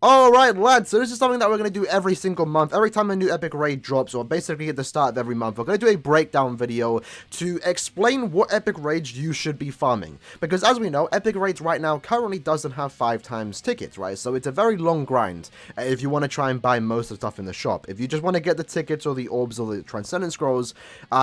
Alright lads, so this is something that we're going to do every single month. Every time a new epic raid drops, or basically at the start of every month, we're going to do a breakdown video to explain what epic raids you should be farming. Because as we know, epic raids right now currently doesn't have 5 times tickets, right? So it's a very long grind if you want to try and buy most of the stuff in the shop. If you just want to get the tickets or the orbs or the transcendent scrolls,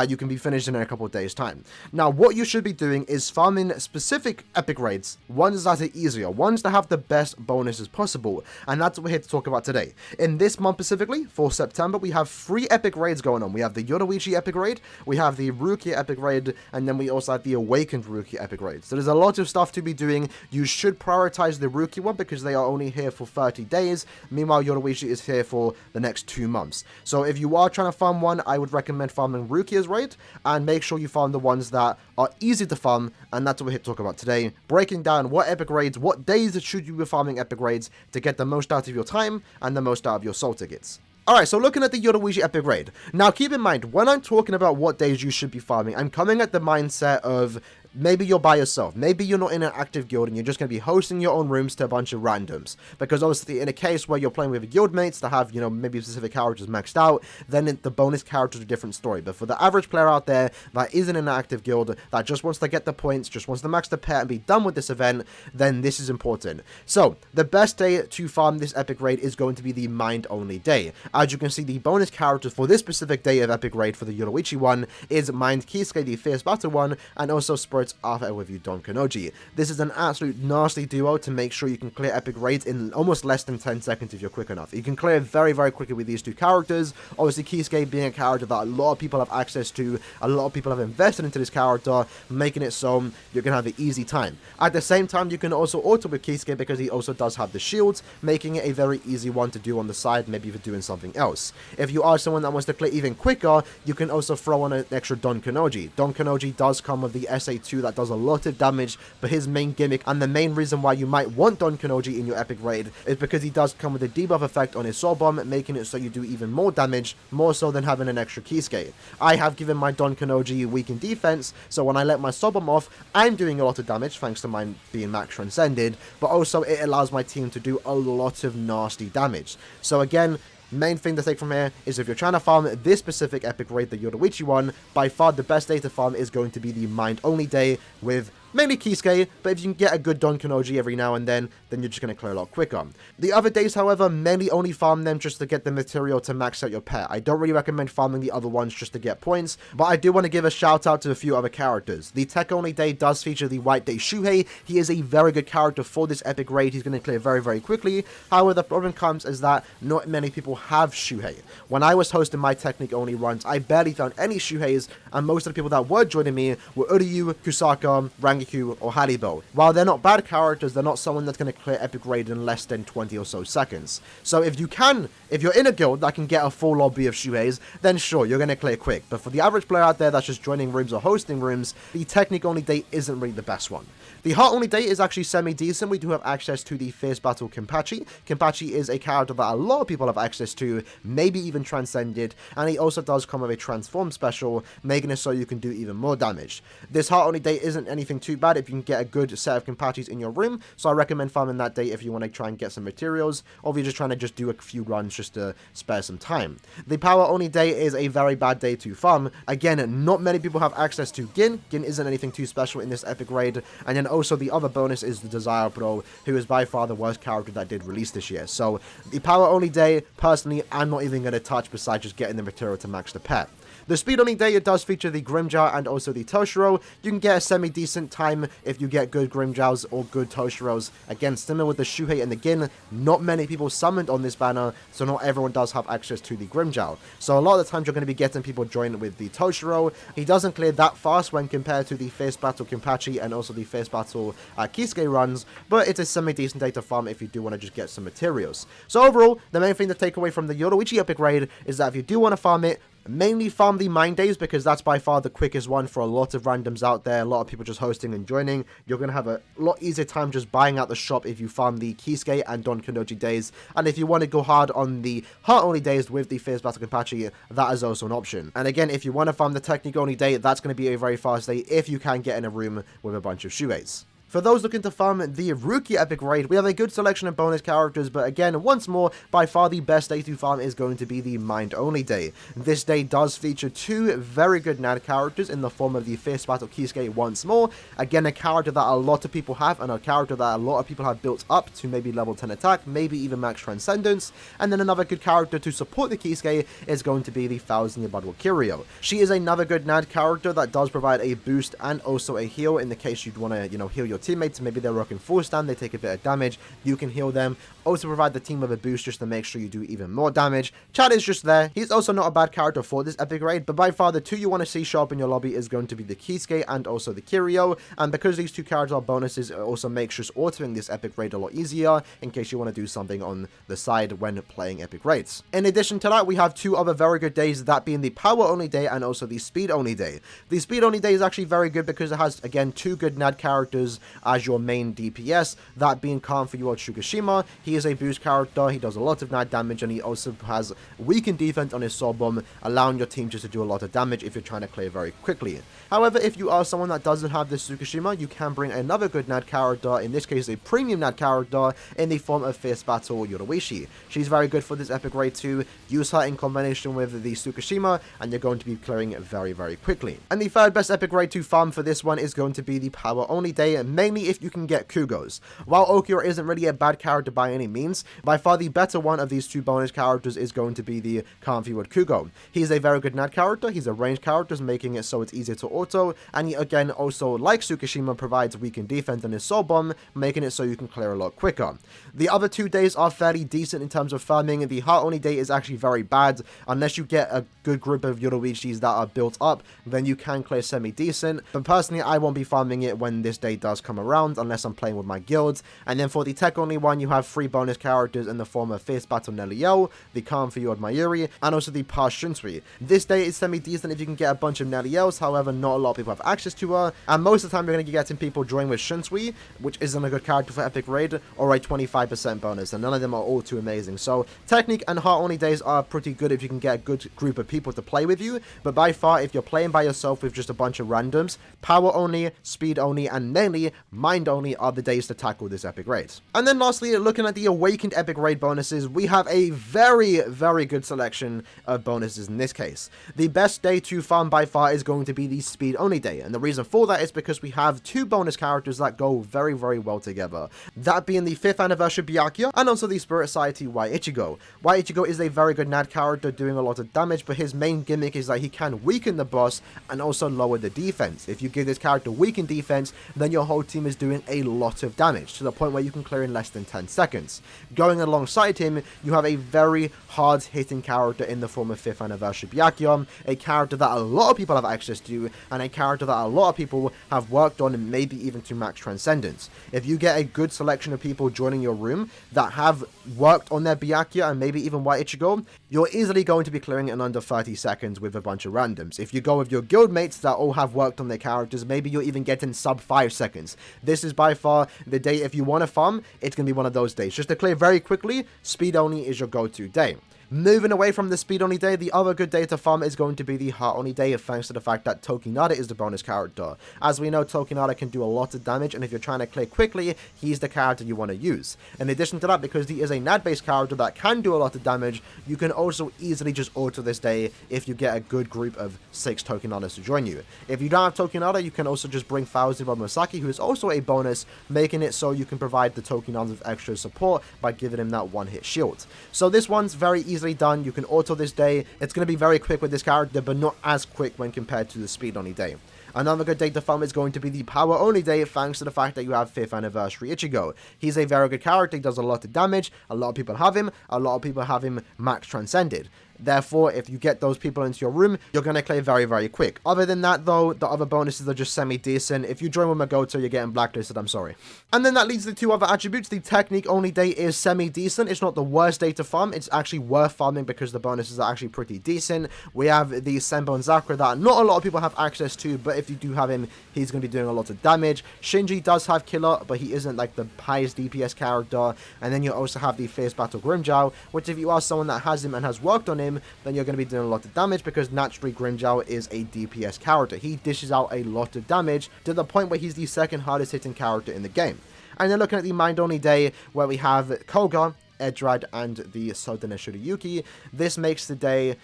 you can be finished in a couple of days time. Now what you should be doing is farming specific epic raids, ones that are easier, ones that have the best bonuses possible. And that's what we're here to talk about today. In this month specifically, for September, we have 3 epic raids going on. We have the Yoruichi epic raid, we have the Rukia epic raid, and then we also have the Awakened Rukia epic raid. So there's a lot of stuff to be doing. You should prioritize the Rukia one because they are only here for 30 days. Meanwhile, Yoruichi is here for the next 2 months. So if you are trying to farm one, I would recommend farming Rukia's raid, and make sure you farm the ones that are easy to farm, and that's what we're here to talk about today. Breaking down what epic raids, what days should you be farming epic raids to get the most out of your time and the most out of your soul tickets. Alright, so looking at the Yoruichi epic raid. Now keep in mind, when I'm talking about what days you should be farming, I'm coming at the mindset of maybe you're by yourself, maybe you're not in an active guild and you're just going to be hosting your own rooms to a bunch of randoms. Because obviously in a case where you're playing with guild mates that have, maybe specific characters maxed out, then the bonus characters are a different story. But for the average player out there that isn't in an active guild, that just wants to get the points, just wants to max the pet and be done with this event, then this is important. So the best day to farm this epic raid is going to be the mind only day. As you can see, the bonus characters for this specific day of epic raid for the Yoruichi one is Mind Kisuke, the Fierce Battle one, and also Spirits Arthur with you, Don Kanoji. This is an absolute nasty duo to make sure you can clear epic raids in almost less than 10 seconds if you're quick enough. You can clear very, very quickly with these two characters. Obviously, Kisuke being a character that a lot of people have access to, a lot of people have invested into this character, making it so you're going to have an easy time. At the same time, you can also auto with Kisuke because he also does have the shields, making it a very easy one to do on the side, maybe if you're doing something else. If you are someone that wants to clear even quicker, you can also throw on an extra Don Kanoji. Don Kanoji does come with the SA2 that does a lot of damage, but his main gimmick and the main reason why you might want Don Kanoji in your epic raid is because he does come with a debuff effect on his soul bomb, making it so you do even more damage, more so than having an extra Kisuke. I have given my Don Kanoji weak in defense, so when I let my soul bomb off, I'm doing a lot of damage thanks to mine being max transcended, but also it allows my team to do a lot of nasty damage. So again, main thing to take from here is if you're trying to farm this specific epic raid, the Yoruichi one, by far the best day to farm is going to be the mind only day with mainly Kisuke, but if you can get a good Don Kanoji every now and then you're just going to clear a lot quicker. The other days, however, mainly only farm them just to get the material to max out your pet. I don't really recommend farming the other ones just to get points, but I do want to give a shout out to a few other characters. The tech only day does feature the White Day Shuhei. He is a very good character for this epic raid. He's going to clear very, very quickly. However, the problem comes is that not many people have Shuhei. When I was hosting my technique only runs, I barely found any Shuheis, and most of the people that were joining me were Uryu, Kusaka, Rangiku, or Haribo. While they're not bad characters, they're not someone that's going to clear epic raid in less than 20 or so seconds. So if you're in a guild that can get a full lobby of Shuheis, then sure, you're going to clear quick. But for the average player out there that's just joining rooms or hosting rooms, the technique only day isn't really the best one. The heart only day is actually semi-decent. We do have access to the Fierce Battle Kenpachi. Kenpachi is a character that a lot of people have access to, maybe even transcended, and he also does come with a transform special, making it so you can do even more damage. This heart only day isn't anything too bad if you can get a good set of Kenpachis in your room, so I recommend farming that day if you want to try and get some materials, or if you're just trying to do a few runs just to spare some time. The power only day is a very bad day to farm. Again, not many people have access to Gin. Gin isn't anything too special in this epic raid, and then also the other bonus is the Desire Bro, who is by far the worst character that did release this year. So the power only day, personally, I'm not even going to touch besides just getting the material to max the pet. The speed only day, it does feature the Grimjar and also the Toshiro. You can get a semi-decent time if you get good Grimjars or good Toshiros. Again, similar with the Shuhei and the Gin, not many people summoned on this banner, so not everyone does have access to the Grimjar. So a lot of the times you're going to be getting people joined with the Toshiro. He doesn't clear that fast when compared to the Fierce Battle Kenpachi and also the Fierce Battle Kisuke runs, but it's a semi-decent day to farm if you do want to just get some materials. So overall, the main thing to take away from the Yoruichi epic raid is that if you do want to farm it, mainly farm the mind days because that's by far the quickest one for a lot of randoms out there, a lot of people just hosting and joining. You're going to have a lot easier time just buying out the shop if you farm the Kisuke and Don Kanoji days, and if you want to go hard on the heart only days with the Fierce Battle Kenpachi, that is also an option. And again, if you want to farm the technique only day, that's going to be a very fast day if you can get in a room with a bunch of Shueis. For those looking to farm the Rukia epic raid, we have a good selection of bonus characters, but again, once more, by far the best day to farm is going to be the mind-only day. This day does feature two very good NAD characters in the form of the Fierce Battle Kisuke once more. Again, a character that a lot of people have, and a character that a lot of people have built up to maybe level 10 attack, maybe even max transcendence. And then another good character to support the Kisuke is going to be the 1000-year Blood Walkyrio. She is another good NAD character that does provide a boost and also a heal in the case you'd want to, heal your teammates. Maybe they're rocking full stand, they take a bit of damage, you can heal them. Also provide the team with a boost just to make sure you do even more damage. Chad is just there. He's also not a bad character for this epic raid, but by far the two you want to see show up in your lobby is going to be the Kisuke and also the Kiryu. And because these two characters are bonuses, it also makes just altering this epic raid a lot easier in case you want to do something on the side when playing epic raids. In addition to that, we have two other very good days, that being the power only day and also the speed only day. The speed only day is actually very good because it has, again, two good NAD characters as your main DPS, that being Khan for your Tsukishima. He is a boost character, he does a lot of NAD damage, and he also has weakened defense on his Soul Bomb, allowing your team just to do a lot of damage if you're trying to clear very quickly. However, if you are someone that doesn't have this Tsukishima, you can bring another good NAD character, in this case a premium NAD character, in the form of Fierce Battle Yoruichi. She's very good for this epic raid too. Use her in combination with the Tsukishima, and you're going to be clearing very, very quickly. And the third best epic raid to farm for this one is going to be the power only day, mainly if you can get Kugos. While Okura isn't really a bad character by any means, by far the better one of these two bonus characters is going to be the Kanfiward Kugo. He's a very good NAD character, he's a ranged character, making it so it's easier to auto, and he again also, like Tsukishima, provides weakened defense on his Soul Bomb, making it so you can clear a lot quicker. The other two days are fairly decent in terms of farming. The heart only day is actually very bad. Unless you get a good group of Yoruichis that are built up, then you can clear semi-decent, but personally I won't be farming it when this day does come around unless I'm playing with my guilds. And then for the tech only one, you have three bonus characters in the form of Fierce Battle Neliel, the Kanfiward Mayuri, and also the Past Shunsui. This day is semi-decent if you can get a bunch of Neliels, however not a lot of people have access to her, and most of the time you're going to be getting people join with Shunsui, which isn't a good character for epic raid, or a 25% bonus, and none of them are all too amazing. So Technique and heart only days are pretty good if you can get a good group of people to play with you, but by far if you're playing by yourself with just a bunch of randoms, power only, speed only, and mainly mind only are the days to tackle this epic raid. And then lastly, looking at the Awakened epic raid bonuses, we have a very, very good selection of bonuses in this case. The best day to farm by far is going to be the speed only day, and the reason for that is because we have two bonus characters that go very, very well together. That being the 5th anniversary Byakuya and also the Spirit Society Waiichigo. Waiichigo is a very good NAD character doing a lot of damage, but his main gimmick is that he can weaken the boss and also lower the defense. If you give this character weakened defense, then your whole team is doing a lot of damage, to the point where you can clear in less than 10 seconds. Going alongside him, you have a very hard-hitting character in the form of 5th anniversary Byakuya, a character that a lot of people have access to, and a character that a lot of people have worked on, and maybe even to max transcendence. If you get a good selection of people joining your room that have worked on their Byakuya and maybe even Waiichigo, you're easily going to be clearing it in under 30 seconds with a bunch of randoms. If you go with your guild mates that all have worked on their characters, maybe you're even getting sub 5 seconds. This is by far the day, if you want to farm, it's going to be one of those days. Just to clear very quickly, speed only is your go-to day. Moving away from the speed only day, the other good day to farm is going to be the heart only day, thanks to the fact that Tokinada is the bonus character. As we know, Tokinada can do a lot of damage, and if you're trying to clear quickly, he's the character you want to use. In addition to that, because he is a NAD based character that can do a lot of damage, you can also easily just auto this day if you get a good group of 6 Tokinadas to join you. If you don't have Tokinada, you can also just bring 1000 Masaki, who is also a bonus, making it so you can provide the Tokinadas with extra support by giving him that one-hit shield. So this one's very easily done. You can auto this day. It's going to be very quick with this character, but not as quick when compared to the speed only day. Another good day to farm is going to be the power only day, thanks to the fact that you have 5th anniversary Ichigo. He's a very good character, he does a lot of damage, a lot of people have him, a lot of people have him max transcended. Therefore, if you get those people into your room, you're going to clear very, very quick. Other than that, though, the other bonuses are just semi-decent. If you join with Magoto, you're getting blacklisted, I'm sorry. And then that leads to the two other attributes. The technique only day is semi-decent. It's not the worst day to farm. It's actually worth farming because the bonuses are actually pretty decent. We have the Senbo and Zakura that not a lot of people have access to, but if you do have him, he's going to be doing a lot of damage. Shinji does have Killer, but he isn't like the highest DPS character. And then you also have the Fierce Battle Grimjow, which if you are someone that has him and has worked on him, him, then you're going to be doing a lot of damage, because naturally Grimmjow is a DPS character. He dishes out a lot of damage to the point where he's the second hardest hitting character in the game. And then looking at the Mind Only Day, where we have Koga, Edrad, and the Sodana Shuriyuki, this makes the day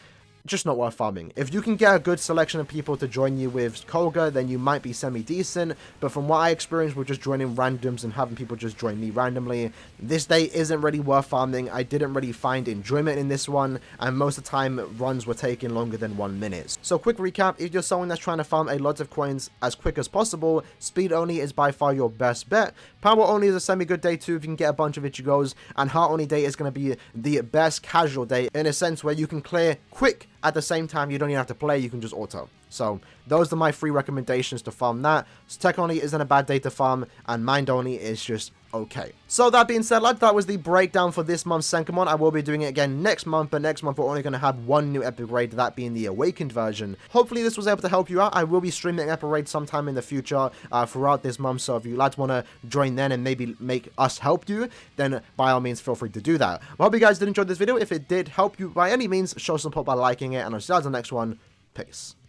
just not worth farming. If you can get a good selection of people to join you with Koga, then you might be semi-decent, but from what I experienced with just joining randoms and having people just join me randomly, this day isn't really worth farming. I didn't really find enjoyment in this one, and most of the time runs were taking longer than 1 minute. So quick recap, if you're someone that's trying to farm a lot of coins as quick as possible, Speed Only is by far your best bet. Power Only is a semi-good day too if you can get a bunch of Ichigos, and Heart Only Day is going to be the best casual day in a sense where you can clear quick. At the same time, you don't even have to play, you can just auto. So, those are my 3 recommendations to farm that. Tech Only isn't a bad day to farm, and Mind Only is just okay. So, that being said, lads, that was the breakdown for this month's Senkamon. I will be doing it again next month, but next month we're only going to have 1 new epic raid, that being the Awakened version. Hopefully, this was able to help you out. I will be streaming epic raid sometime in the future throughout this month, so if you lads want to join then and maybe make us help you, then by all means, feel free to do that. I hope you guys did enjoy this video. If it did help you by any means, show some support by liking it, and I'll see you guys in the next one. Peace.